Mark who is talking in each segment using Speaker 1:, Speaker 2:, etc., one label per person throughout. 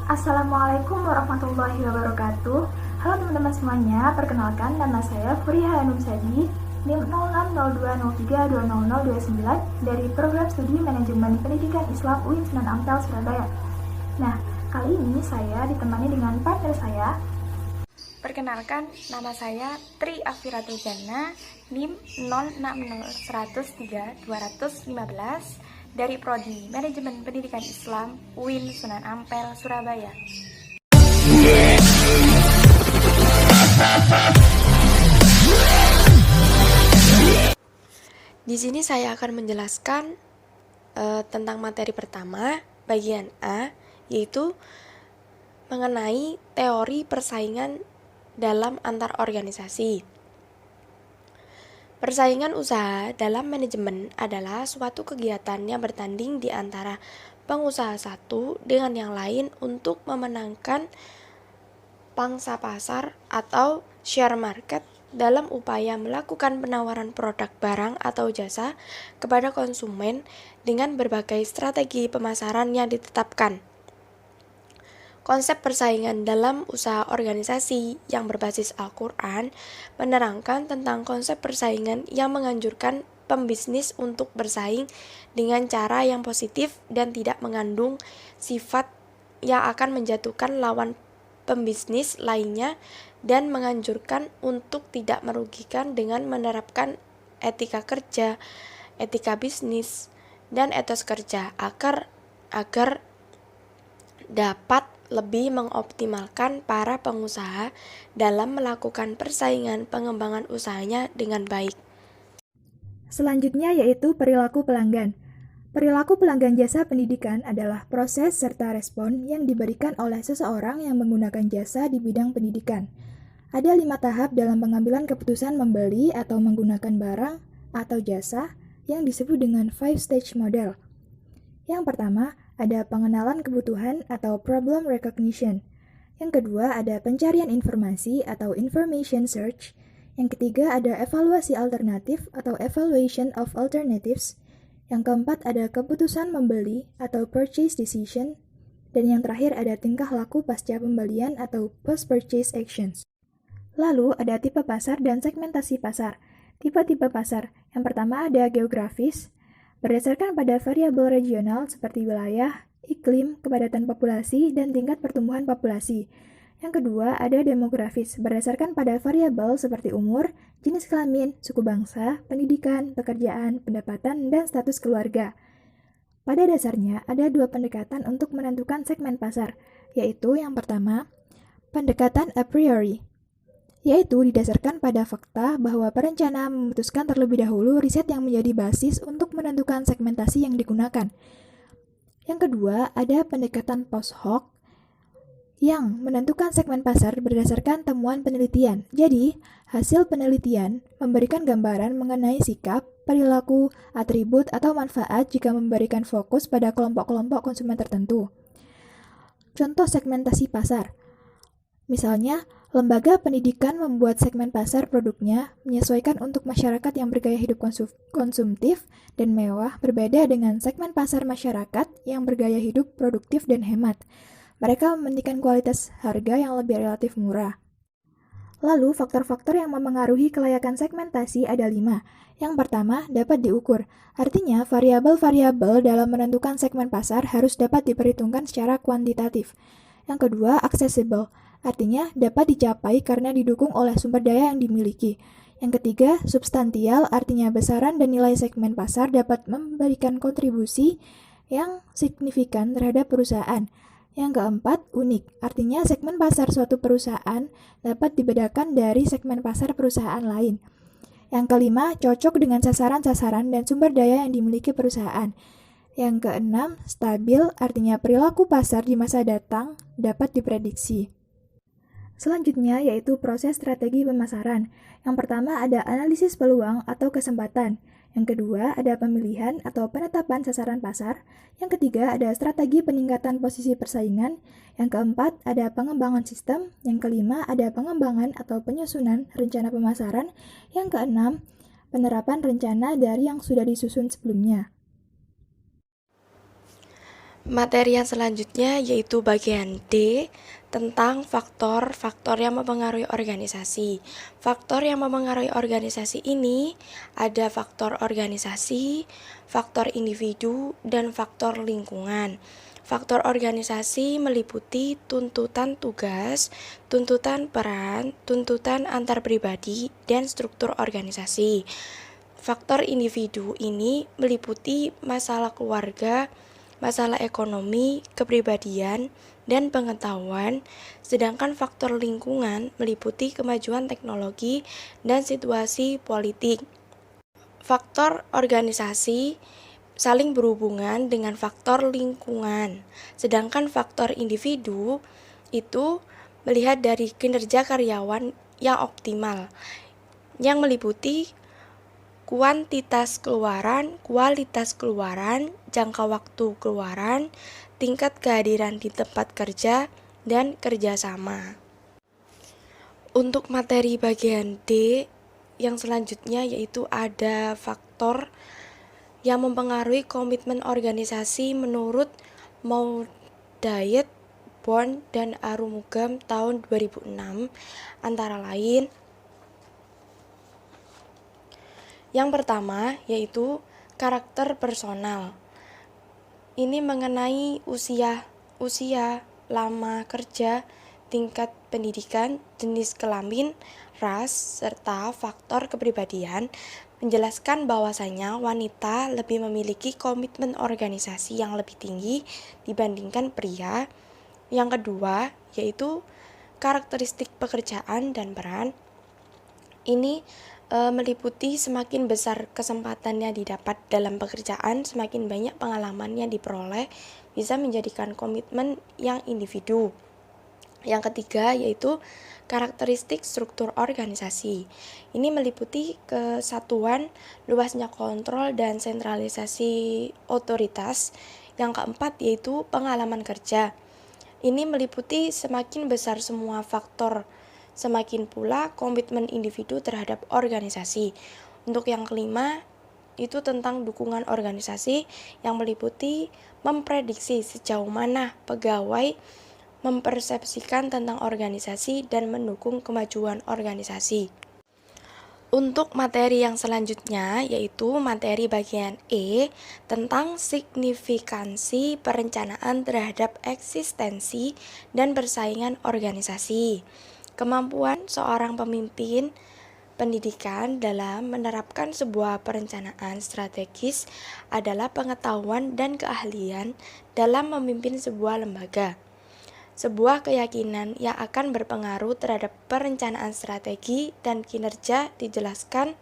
Speaker 1: Assalamualaikum warahmatullahi wabarakatuh. Halo teman-teman semuanya, perkenalkan nama saya Furiha Hanum Sadi, NIM 0602032029 dari Program Studi Manajemen Pendidikan Islam UIN Sunan Ampel, Surabaya. Nah, kali ini saya ditemani dengan partner saya.
Speaker 2: Perkenalkan, nama saya Tri Afiratul Jannah, NIM 060103-215 dari Prodi Manajemen Pendidikan Islam UIN Sunan Ampel, Surabaya. Di sini saya akan menjelaskan tentang materi pertama, bagian A, yaitu mengenai teori persaingan dalam antar organisasi. Persaingan usaha dalam manajemen adalah suatu kegiatan yang bertanding di antara pengusaha satu dengan yang lain untuk memenangkan pangsa pasar atau share market dalam upaya melakukan penawaran produk barang atau jasa kepada konsumen dengan berbagai strategi pemasaran yang ditetapkan. Konsep persaingan dalam usaha organisasi yang berbasis Al-Quran menerangkan tentang konsep persaingan yang menganjurkan pembisnis untuk bersaing dengan cara yang positif dan tidak mengandung sifat yang akan menjatuhkan lawan pembisnis lainnya dan menganjurkan untuk tidak merugikan dengan menerapkan etika kerja, etika bisnis, dan etos kerja agar dapat lebih mengoptimalkan para pengusaha dalam melakukan persaingan pengembangan usahanya dengan baik.
Speaker 1: Selanjutnya yaitu perilaku pelanggan. Perilaku pelanggan jasa pendidikan adalah proses serta respon yang diberikan oleh seseorang yang menggunakan jasa di bidang pendidikan. Ada 5 tahap dalam pengambilan keputusan membeli atau menggunakan barang atau jasa yang disebut dengan 5-stage model. Yang pertama, ada pengenalan kebutuhan atau problem recognition. Yang kedua, ada pencarian informasi atau information search. Yang ketiga, ada evaluasi alternatif atau evaluation of alternatives. Yang keempat, ada keputusan membeli atau purchase decision. Dan yang terakhir, ada tingkah laku pasca pembelian atau post-purchase actions. Lalu, ada tipe pasar dan segmentasi pasar. Tipe-tipe pasar. Yang pertama, ada geografis. Berdasarkan pada variabel regional seperti wilayah, iklim, kepadatan populasi, dan tingkat pertumbuhan populasi. Yang kedua, ada demografis, berdasarkan pada variabel seperti umur, jenis kelamin, suku bangsa, pendidikan, pekerjaan, pendapatan, dan status keluarga. Pada dasarnya, ada 2 pendekatan untuk menentukan segmen pasar, yaitu yang pertama, pendekatan a priori, yaitu didasarkan pada fakta bahwa perencana memutuskan terlebih dahulu riset yang menjadi basis untuk menentukan segmentasi yang digunakan. Yang kedua, ada pendekatan post hoc yang menentukan segmen pasar berdasarkan temuan penelitian. Jadi, hasil penelitian memberikan gambaran mengenai sikap, perilaku, atribut, atau manfaat jika memberikan fokus pada kelompok-kelompok konsumen tertentu. Contoh segmentasi pasar. Misalnya, lembaga pendidikan membuat segmen pasar produknya menyesuaikan untuk masyarakat yang bergaya hidup konsumtif dan mewah berbeda dengan segmen pasar masyarakat yang bergaya hidup produktif dan hemat. Mereka mementingkan kualitas harga yang lebih relatif murah. Lalu, faktor-faktor yang memengaruhi kelayakan segmentasi ada 5. Yang pertama, dapat diukur. Artinya, variabel-variabel dalam menentukan segmen pasar harus dapat diperhitungkan secara kuantitatif. Yang kedua, accessible. Artinya, dapat dicapai karena didukung oleh sumber daya yang dimiliki. Yang ketiga, substansial, artinya besaran dan nilai segmen pasar dapat memberikan kontribusi yang signifikan terhadap perusahaan. Yang keempat, unik, artinya segmen pasar suatu perusahaan dapat dibedakan dari segmen pasar perusahaan lain. Yang kelima, cocok dengan sasaran-sasaran dan sumber daya yang dimiliki perusahaan. Yang keenam, stabil, artinya perilaku pasar di masa datang dapat diprediksi. Selanjutnya yaitu proses strategi pemasaran. Yang pertama ada analisis peluang atau kesempatan. Yang kedua ada pemilihan atau penetapan sasaran pasar. Yang ketiga ada strategi peningkatan posisi persaingan. Yang keempat ada pengembangan sistem. Yang kelima ada pengembangan atau penyusunan rencana pemasaran. Yang keenam penerapan rencana dari yang sudah disusun sebelumnya.
Speaker 2: Materi yang selanjutnya yaitu bagian D tentang faktor-faktor yang mempengaruhi organisasi. Faktor yang mempengaruhi organisasi ini ada faktor organisasi, faktor individu, dan faktor lingkungan. Faktor organisasi meliputi tuntutan tugas, tuntutan peran, tuntutan antar pribadi, dan struktur organisasi. Faktor individu ini meliputi masalah keluarga, masalah ekonomi, kepribadian, dan pengetahuan, sedangkan faktor lingkungan meliputi kemajuan teknologi dan situasi politik. Faktor organisasi saling berhubungan dengan faktor lingkungan, sedangkan faktor individu itu melihat dari kinerja karyawan yang optimal, yang meliputi kuantitas keluaran, kualitas keluaran, jangka waktu keluaran, tingkat kehadiran di tempat kerja, dan kerjasama. Untuk materi bagian D yang selanjutnya yaitu ada faktor yang mempengaruhi komitmen organisasi menurut Maudayet, Born, dan Arumugam tahun 2006, antara lain yang pertama yaitu karakter personal. Ini mengenai usia, lama kerja, tingkat pendidikan, jenis kelamin, ras, serta faktor kepribadian, menjelaskan bahwasanya wanita lebih memiliki komitmen organisasi yang lebih tinggi dibandingkan pria. Yang kedua yaitu karakteristik pekerjaan dan peran. Ini meliputi semakin besar kesempatannya didapat dalam pekerjaan, semakin banyak pengalaman yang diperoleh, bisa menjadikan komitmen yang individu. Yang ketiga yaitu karakteristik struktur organisasi. Ini meliputi kesatuan, luasnya kontrol, dan sentralisasi otoritas. Yang keempat yaitu pengalaman kerja. Ini meliputi semakin besar semua faktor, semakin pula komitmen individu terhadap organisasi. Untuk yang kelima, itu tentang dukungan organisasi yang meliputi memprediksi sejauh mana pegawai mempersepsikan tentang organisasi dan mendukung kemajuan organisasi. Untuk materi yang selanjutnya yaitu materi bagian E tentang signifikansi perencanaan terhadap eksistensi dan persaingan organisasi. Kemampuan seorang pemimpin pendidikan dalam menerapkan sebuah perencanaan strategis adalah pengetahuan dan keahlian dalam memimpin sebuah lembaga. Sebuah keyakinan yang akan berpengaruh terhadap perencanaan strategi dan kinerja dijelaskan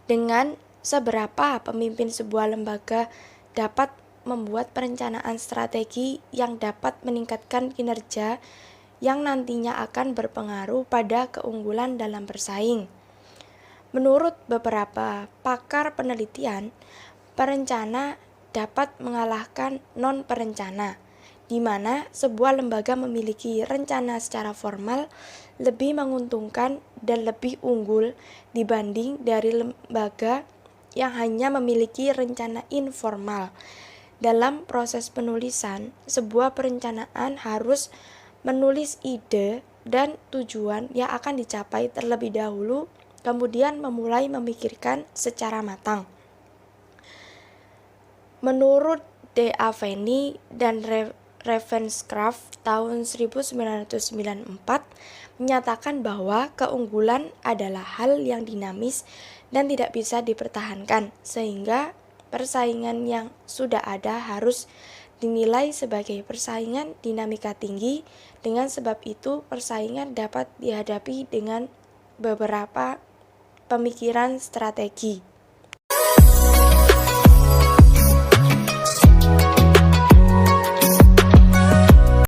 Speaker 2: dengan seberapa pemimpin sebuah lembaga dapat membuat perencanaan strategi yang dapat meningkatkan kinerja yang nantinya akan berpengaruh pada keunggulan dalam bersaing. Menurut beberapa pakar penelitian, perencana dapat mengalahkan non-perencana, di mana sebuah lembaga memiliki rencana secara formal lebih menguntungkan dan lebih unggul dibanding dari lembaga yang hanya memiliki rencana informal. Dalam proses penulisan, sebuah perencanaan harus menulis ide dan tujuan yang akan dicapai terlebih dahulu, kemudian memulai memikirkan secara matang. Menurut D. Aveni dan Ravenscraft tahun 1994 menyatakan bahwa keunggulan adalah hal yang dinamis dan tidak bisa dipertahankan, sehingga persaingan yang sudah ada harus dinilai sebagai persaingan dinamika tinggi. Dengan sebab itu, persaingan dapat dihadapi dengan beberapa pemikiran strategi.